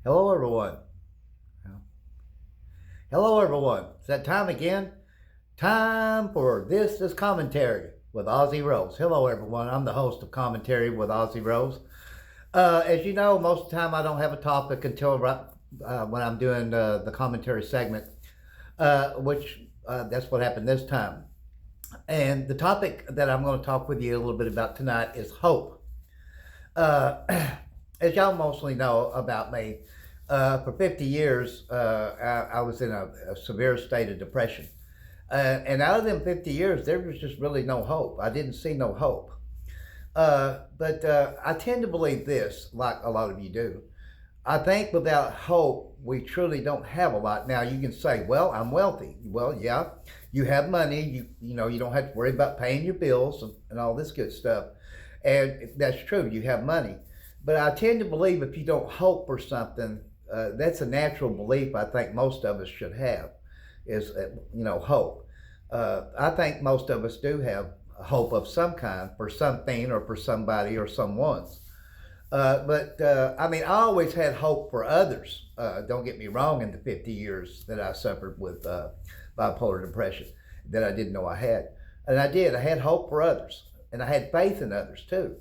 Hello, everyone. Hello, everyone. It's that time again. Time for This is Commentary with Ozzy Rose. Hello, everyone. I'm the host of Commentary with Ozzy Rose. As you know, most of the time I don't have a topic until when I'm doing the commentary segment, which that's what happened this time. And the topic that I'm going to talk with you a little bit about tonight is hope. Uh, as y'all mostly know about me, for 50 years, I was in a severe state of depression. And out of them 50 years, there was just really no hope. I didn't see no hope. But I tend to believe this, like a lot of you do. I think without hope, we truly don't have a lot. Now, you can say, well, I'm wealthy. Well, yeah, you have money. You don't have to worry about paying your bills and all this good stuff. And that's true. You have money. But I tend to believe if you don't hope for something, that's a natural belief I think most of us should have is, hope. I think most of us do have hope of some kind for something or for somebody or someone's. I always had hope for others. Don't get me wrong, in the 50 years that I suffered with bipolar depression that I didn't know I had. And I did. I had hope for others. And I had faith in others too.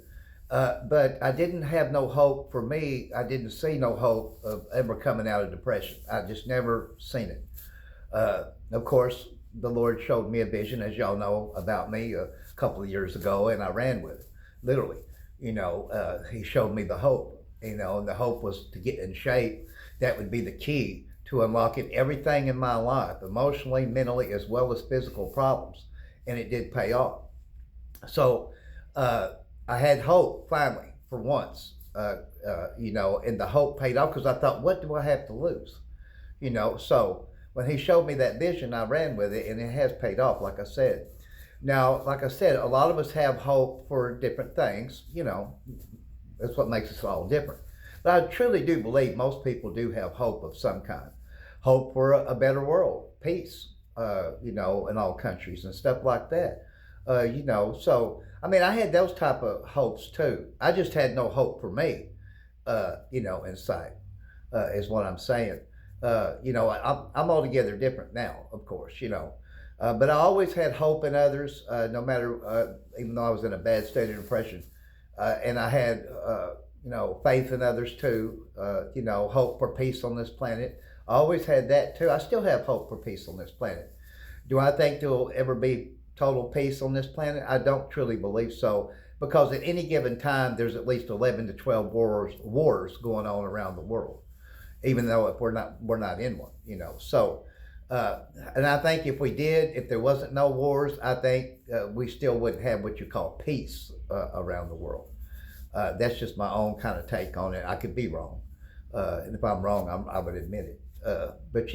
But I didn't have no hope for me. I didn't see no hope of ever coming out of depression. I just never seen it. Of course, the Lord showed me a vision, as y'all know about me, a couple of years ago, and I ran with it, literally. He showed me the hope, and the hope was to get in shape. That would be the key to unlocking everything in my life, emotionally, mentally, as well as physical problems. And it did pay off. So I had hope finally for once, and the hope paid off because I thought, what do I have to lose? So when he showed me that vision, I ran with it, and it has paid off, like I said. Now, like I said, a lot of us have hope for different things. That's what makes us all different. But I truly do believe most people do have hope of some kind. Hope for a better world, peace, in all countries and stuff like that. I had those type of hopes too. I just had no hope for me, in sight, is what I'm saying. I'm altogether different now, of course, but I always had hope in others, no matter, even though I was in a bad state of depression. And I had, faith in others too, hope for peace on this planet. I always had that too. I still have hope for peace on this planet. Do I think there will ever be total peace on this planet? I don't truly believe so, because at any given time, there's at least 11 to 12 wars going on around the world, even though if we're not in one, So, and I think if there wasn't no wars, I think we still wouldn't have what you call peace around the world. That's just my own kind of take on it. I could be wrong. And if I'm wrong, I would admit it. But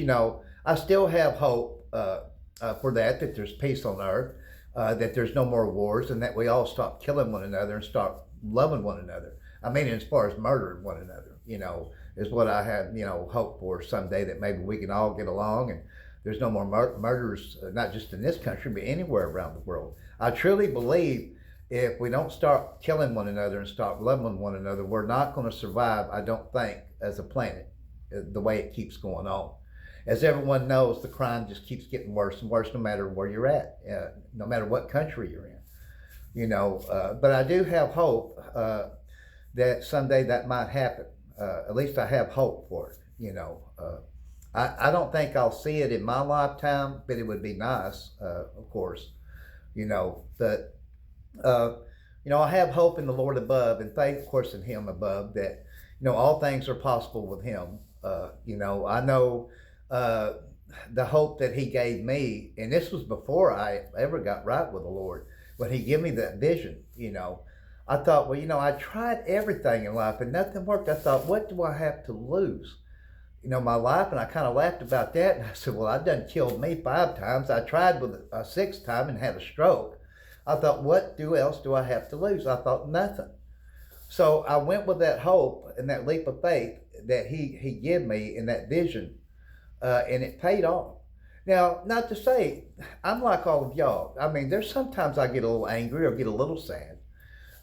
I still have hope for that there's peace on earth, that there's no more wars, and that we all stop killing one another and start loving one another. I mean, as far as murdering one another, is what I have, hope for someday, that maybe we can all get along and there's no more murders, not just in this country, but anywhere around the world. I truly believe if we don't start killing one another and start loving one another, we're not going to survive, I don't think, as a planet, the way it keeps going on. As everyone knows, the crime just keeps getting worse and worse, no matter where you're at, no matter what country you're in. But I do have hope that someday that might happen. At least I have hope for it. I don't think I'll see it in my lifetime, but it would be nice, of course. But I have hope in the Lord above, and faith, of course, in Him above. That all things are possible with Him. I know. The hope that He gave me, and this was before I ever got right with the Lord, when He gave me that vision, I thought, well, I tried everything in life and nothing worked. I thought, what do I have to lose? My life, and I kind of laughed about that, and I said, well, I done killed me 5 times. I tried with a 6th time and had a stroke. I thought, what else do I have to lose? I thought, nothing. So I went with that hope and that leap of faith that He gave me in that vision. And it paid off. Now, not to say, I'm like all of y'all. I mean, there's sometimes I get a little angry or get a little sad.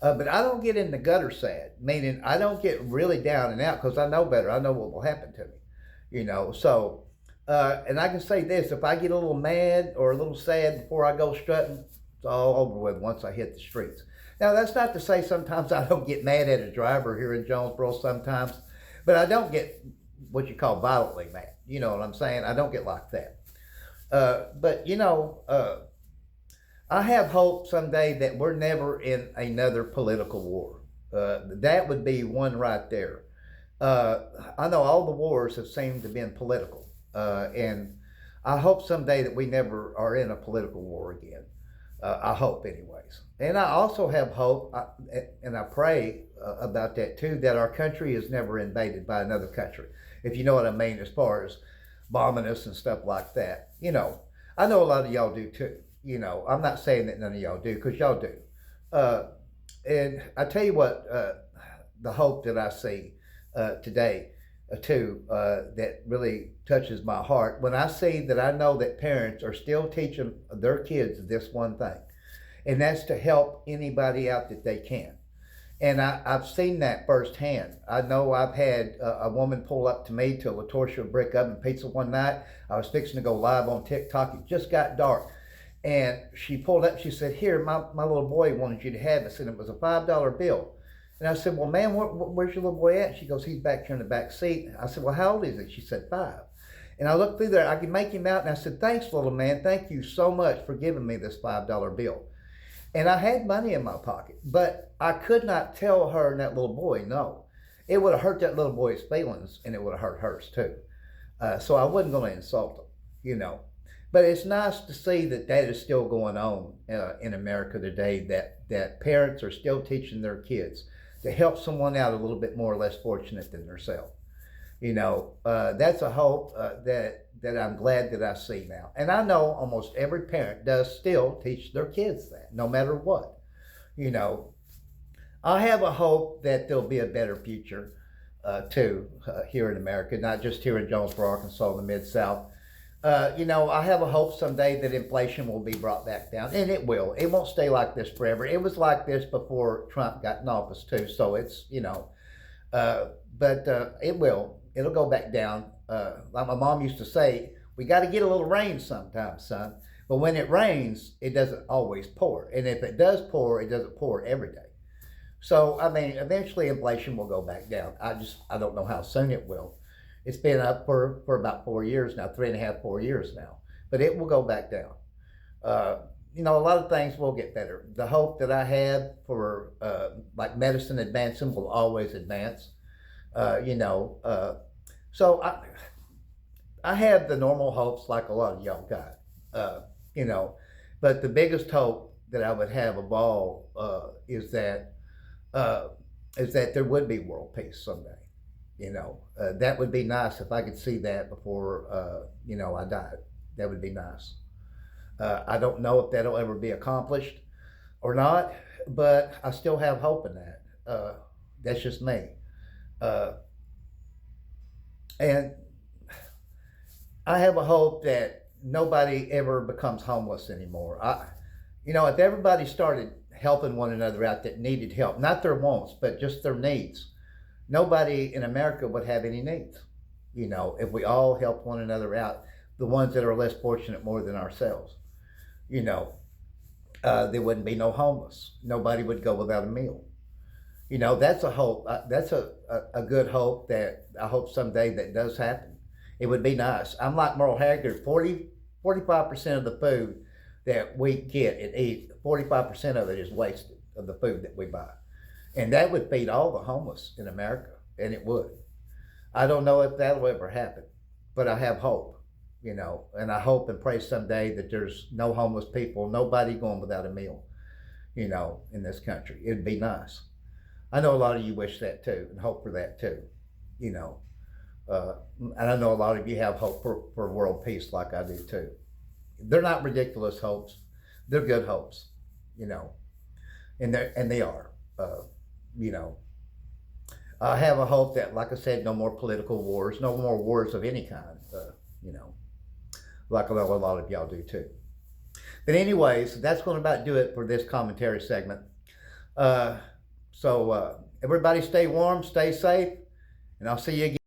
But I don't get in the gutter sad, meaning I don't get really down and out because I know better. I know what will happen to me, you know. So, and I can say this: if I get a little mad or a little sad before I go strutting, it's all over with once I hit the streets. Now, that's not to say sometimes I don't get mad at a driver here in Jonesboro sometimes, but I don't get what you call violently mad. You know what I'm saying? I don't get like that. But I have hope someday that we're never in another political war. That would be one right there. I know all the wars have seemed to have been political, and I hope someday that we never are in a political war again. I hope, anyways. And I also have hope, and I pray about that too, that our country is never invaded by another country, if you know what I mean, as far as bombing us and stuff like that. You know, I know a lot of y'all do too. You know, I'm not saying that none of y'all do, because y'all do. Uh, and I tell you what, the hope that I see today, too, that really touches my heart when I see that I know that parents are still teaching their kids this one thing, and that's to help anybody out that they can. And I've seen that firsthand. I know I've had a woman pull up to me to La Torsia Brick Oven Pizza one night. I was fixing to go live on TikTok. It just got dark. And she pulled up, she said, here, my little boy wanted you to have it. I said, it was a $5 bill. And I said, well, ma'am, where's your little boy at? She goes, he's back here in the back seat. I said, well, how old is he? She said, 5. And I looked through there, I could make him out, and I said, thanks, little man. Thank you so much for giving me this $5 bill. And I had money in my pocket, but I could not tell her and that little boy no. It would have hurt that little boy's feelings, and it would have hurt hers too. So I wasn't going to insult him, you know. But it's nice to see that that is still going on in America today, that parents are still teaching their kids to help someone out a little bit more or less fortunate than themselves. You know, that's a hope that I'm glad that I see now. And I know almost every parent does still teach their kids that, no matter what. You know, I have a hope that there'll be a better future, too, here in America, not just here in Jonesboro, Arkansas, the Mid-South. You know, I have a hope someday that inflation will be brought back down, and it will. It won't stay like this forever. It was like this before Trump got in office, too, so it's, you know, but it will. It'll go back down. Like my mom used to say, we got to get a little rain sometimes, son. But when it rains, it doesn't always pour. And if it does pour, it doesn't pour every day. So, I mean, eventually inflation will go back down. I don't know how soon it will. It's been up for about 4 years now, 3.5, 4 years now. But it will go back down. You know, a lot of things will get better. The hope that I have for, like medicine advancing will always advance. You know, so I have the normal hopes like a lot of y'all got, you know, but the biggest hope that I would have of all is that there would be world peace someday. You know, that would be nice if I could see that before, you know, I died. That would be nice. I don't know if that'll ever be accomplished or not, but I still have hope in that. That's just me. And I have a hope that nobody ever becomes homeless anymore. You know, if everybody started helping one another out that needed help, not their wants, but just their needs, nobody in America would have any needs. You know, if we all helped one another out, the ones that are less fortunate more than ourselves, you know, there wouldn't be no homeless. Nobody would go without a meal. You know, that's a hope. That's a good hope that I hope someday that does happen. It would be nice. I'm like Merle Haggard, 45% of the food that we get and eat, 45% of it is wasted of the food that we buy. And that would feed all the homeless in America, and it would. I don't know if that'll ever happen, but I have hope, you know, and I hope and pray someday that there's no homeless people, nobody going without a meal, you know, in this country. It'd be nice. I know a lot of you wish that too and hope for that too, you know. And I know a lot of you have hope for world peace like I do too. They're not ridiculous hopes. They're good hopes, you know, and they are, you know. I have a hope that, like I said, no more political wars, no more wars of any kind, you know, like I know a lot of y'all do too. But anyways, that's going to about do it for this commentary segment. So everybody stay warm, stay safe, and I'll see you again.